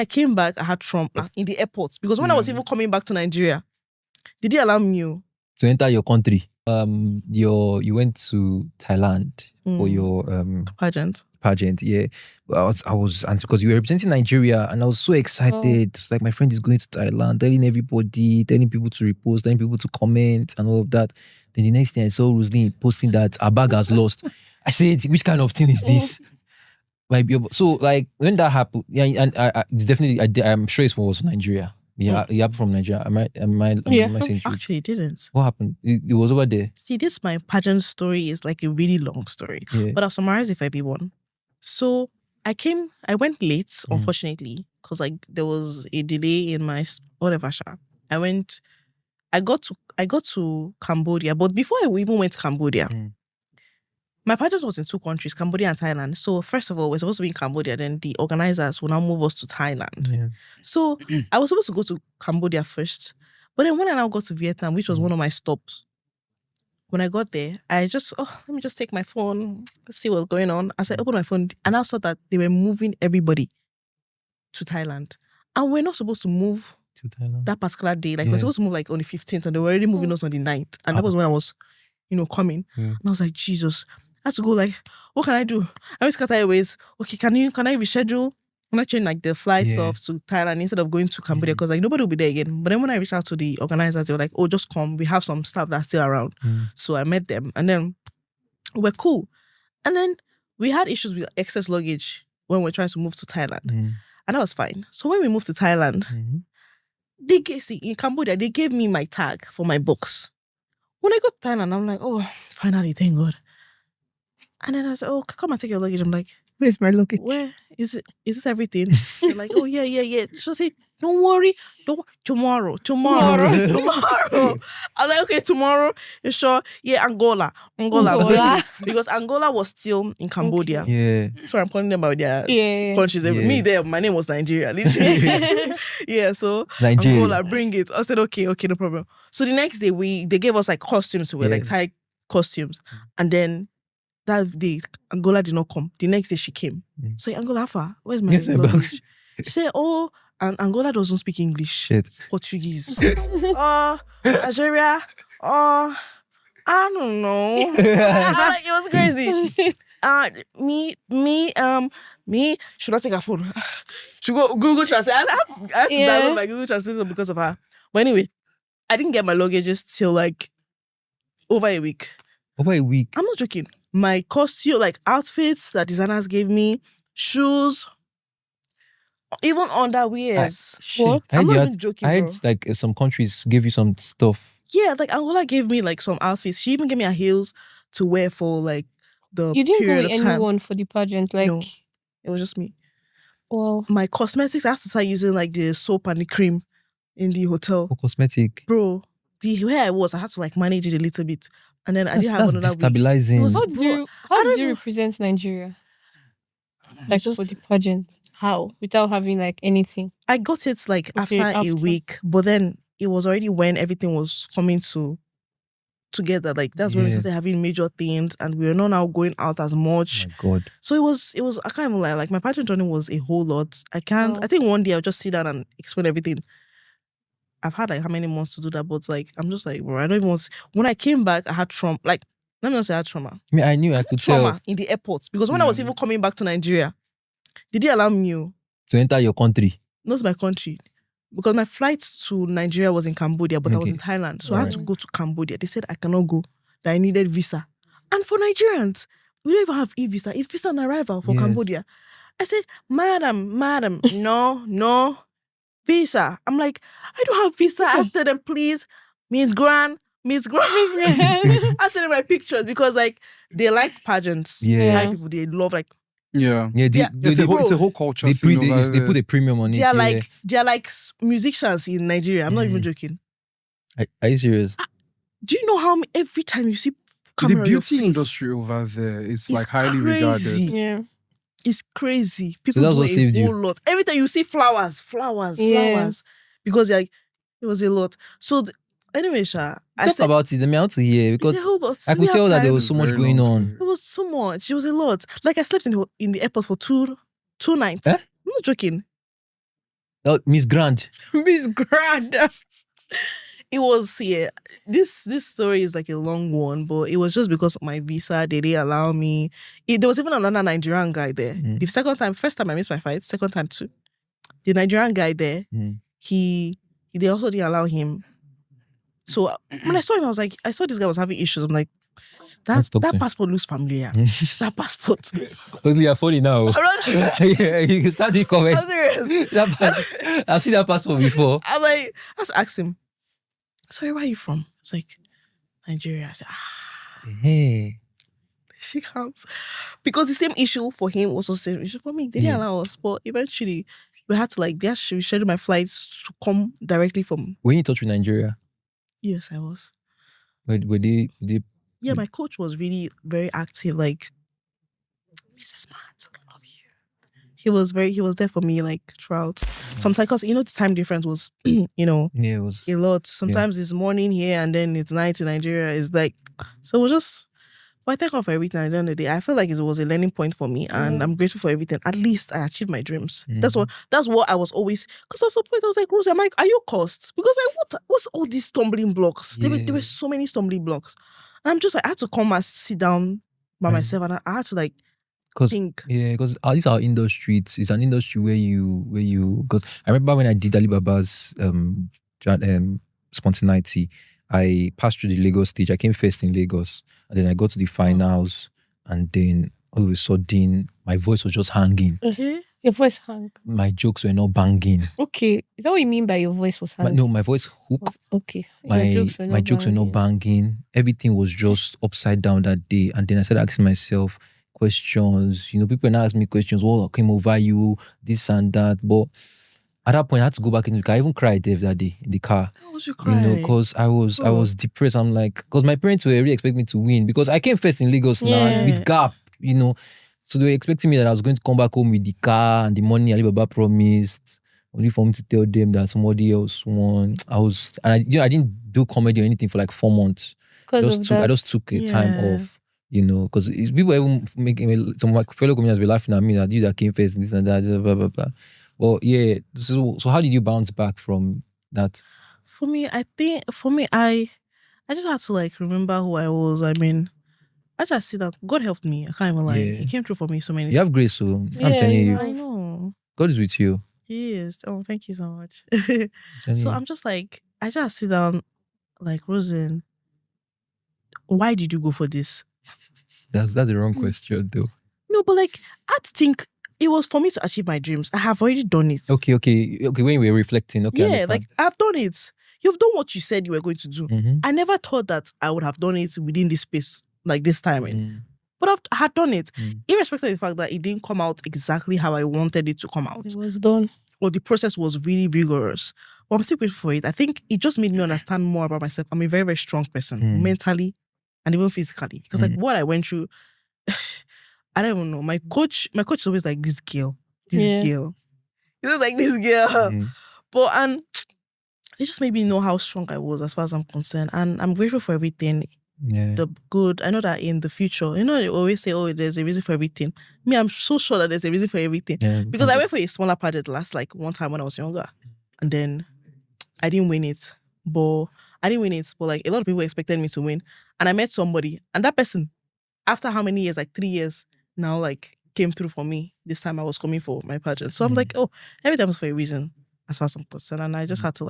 I came back, I had trauma in the airport because when I was even coming back to Nigeria, did they allow me to enter your country? You went to Thailand for your pageant, yeah. I was and because you were representing Nigeria, and I was so excited. It was like my friend is going to Thailand, telling everybody, telling people to repost, telling people to comment, and all of that. Then the next thing I saw Roseline posting that her bag has lost. I said, which kind of thing is this? So like when that happened, yeah, and it's definitely I'm sure it was Nigeria. Yeah, you happened from Nigeria. Am I saying true? Actually, it didn't. What happened? It was over there. See, this my pageant story is like a really long story, but I'll summarize it for everyone. So I went late, unfortunately, because like there was a delay in my whatever. I got to Cambodia, but before I even went to Cambodia, my pageant was in 2 countries, Cambodia and Thailand. So first of all, we're supposed to be in Cambodia, then the organizers will now move us to Thailand. Yeah. So I was supposed to go to Cambodia first, but then when I now got to Vietnam, which was one of my stops, when I got there, I just, let me just take my phone, let's see what's going on. As I opened my phone, and I saw that they were moving everybody to Thailand. And we're not supposed to move to Thailand that particular day. Like we're supposed to move like on the 15th, and they were already moving us on the 9th. And that was when I was, coming. And I was like, Jesus. I had to go like, what can I do? I always Qatar Airways. Okay, can I reschedule? Can I change like the flights off to Thailand instead of going to Cambodia? Because like nobody will be there again. But then when I reached out to the organizers, they were like, oh, just come. We have some staff that's still around. So I met them and then we're cool. And then we had issues with excess luggage when we're trying to move to Thailand. And that was fine. So when we moved to Thailand, in Cambodia, they gave me my tag for my books. When I got to Thailand, I'm like, oh, finally, thank God. And then I said, oh, come and take your luggage. I'm like, where's my luggage? Where is it? Is this everything? They're like, oh, yeah. So I said, don't worry. Tomorrow. I was like, okay, tomorrow. You sure? Yeah, Angola. Because Angola was still in Cambodia. Okay. Yeah. Sorry, I'm calling them by their countries. Yeah. Me there, my name was Nigeria. Yeah, so Nigeria. Angola, bring it. I said, okay, no problem. So the next day, they gave us like costumes to wear, like Thai costumes. And then that day, Angola did not come. The next day she came. So Angola, where's my luggage? She said, oh, and Angola doesn't speak English. Shit. Portuguese. Nigeria. I don't know. Like, it was crazy. Me, should I take her phone? Should go Google Translate. I had to download my Google Translate because of her. But anyway, I didn't get my luggages till like over a week. Over a week? I'm not joking. My costume, like outfits that designers gave me, shoes, even underwears. What? I'm not even joking, I heard like some countries give you some stuff. Yeah, like Angola gave me like some outfits. She even gave me her heels to wear for like the You didn't period go with of time. anyone for the pageant? Like, no, it was just me. Wow. My cosmetics, I have to start using like the soap and the cream in the hotel. For cosmetic? Bro, the way I was, I had to like manage it a little bit. And then I didn't have another destabilizing. week. How do you represent Nigeria? Like for the pageant? How? Without having like anything? I got it like after a week, but then it was already when everything was coming together. Like that's when we started having major themes and we were not now going out as much. Oh my God. So it was, I can't even lie, like my pageant journey was a whole lot. I think one day I'll just sit down and explain everything. I've had like how many months to do that, but like I'm just like, bro, I don't even want to. When I came back, I had trauma. Like, let me not say I had trauma. I mean, I knew I could trauma tell. In the airport. Because when I was even coming back to Nigeria, did they allow me to enter your country? Not my country. Because my flight to Nigeria was in Cambodia, but I was in Thailand. So I had to go to Cambodia. They said I cannot go, that I needed visa. And for Nigerians, we don't even have e-visa. It's visa on arrival for Cambodia. I said, madam, no. Visa. I'm like, I don't have visa. I asked them, please, Miss Gran. I sent them my pictures because like they like pageants. Thai people, they love like. It's a whole culture. They put a premium on it. They are like musicians in Nigeria. I'm not even joking. Are you serious? Do you know how every time you see camera, the beauty industry over there is like highly regarded. Yeah. It's crazy. People do a whole lot. Every time you see flowers. Because like, it was a lot. So anyway, Sha, talk about it. I mean, I want to hear because I could tell that there was so much going on. It was so much. It was a lot. Like I slept in the airport for two nights. I'm not joking. Miss Grand. Miss Grand. It was, this story is like a long one, but it was just because of my visa. They didn't allow me. There was even another Nigerian guy there. The first time I missed my flight, second time too. The Nigerian guy there, they also didn't allow him. So when I saw him, I saw this guy was having issues. I'm like, that passport looks familiar. That passport. You're funny now. Yeah, you can start the comment. I'm serious. I've seen that passport before. I asked him, sorry, where are you from? It's like, Nigeria. I said, Hey. She comes. Because the same issue for him was also the same issue for me. They didn't allow us, but eventually we had to they scheduled my flights to come directly from. Were you in touch with Nigeria? Yes, I was. Were they Yeah, my coach was really very active. Like, Mrs. Smart, I love you. He was there for me throughout. Sometimes, because the time difference was, it was a lot. Sometimes it's morning here and then it's night in Nigeria. It's so it was just. But I thank God for everything at the end of the day. I feel like it was a learning point for me, and I'm grateful for everything. At least I achieved my dreams. That's what I was always. Because at some point I was like, Rosie, I'm like, are you cursed? Because what's all these stumbling blocks? There were so many stumbling blocks. And I'm just I had to come and sit down by myself, and I had to think. Yeah, because these are industry. It's an industry where you. Because I remember when I did Alibaba's spontaneity, I passed through the Lagos stage. I came first in Lagos, and then I got to the finals, and then all of a sudden my voice was just hanging. Your voice hung. My jokes were not banging. Okay, is that what you mean by your voice was hanging? No, my voice hooked. Okay, my jokes were not banging. Everything was just upside down that day, and then I started asking myself questions. People now ask me questions. What came over you? This and that, but. At that point, I had to go back into the car. I even cried that day in the car. How was you crying? Because I was depressed. I'm like, because my parents were really expecting me to win because I came first in Lagos now with gap, So they were expecting me that I was going to come back home with the car and the money Alibaba promised, only for me to tell them that somebody else won. I didn't do comedy or anything for 4 months. I just took a time off. Because people even making some of my fellow comedians were laughing at me that you that came first and this and that, blah blah blah. Well, yeah. So how did you bounce back from that? For me, I just had to remember who I was. I mean, I just see that God helped me. I can't even lie. He came through for me so many. You have grace, so I'm telling you. I know. God is with you. He is. Oh, thank you so much. So I'm just I just sit down, Roseline, why did you go for this? That's the wrong question, though. No, but I had to think. It was for me to achieve my dreams. I have already done it. Okay. When we were reflecting, yeah, I've done it. You've done what you said you were going to do. I never thought that I would have done it within this space, this timing. But I had done it, irrespective of the fact that it didn't come out exactly how I wanted it to come out. It was done. Well, the process was really rigorous. But I'm still grateful for it. I think it just made me understand more about myself. I'm a very, very strong person, mentally and even physically. Because what I went through. I don't even know. My coach is always like, this girl. Girl. He was like, this girl. But, and it just made me know how strong I was as far as I'm concerned. And I'm grateful for everything. Yeah. The good. I know that in the future, they always say, oh, there's a reason for everything. Me, I'm so sure that there's a reason for everything. Yeah, because I went for a smaller pageant last, one time when I was younger. And then I didn't win it. But a lot of people expected me to win. And I met somebody. And that person, after how many years? 3 years. Now came through for me. This time I was coming for my pageant. So I'm everything was for a reason as far as I'm concerned. And I just had to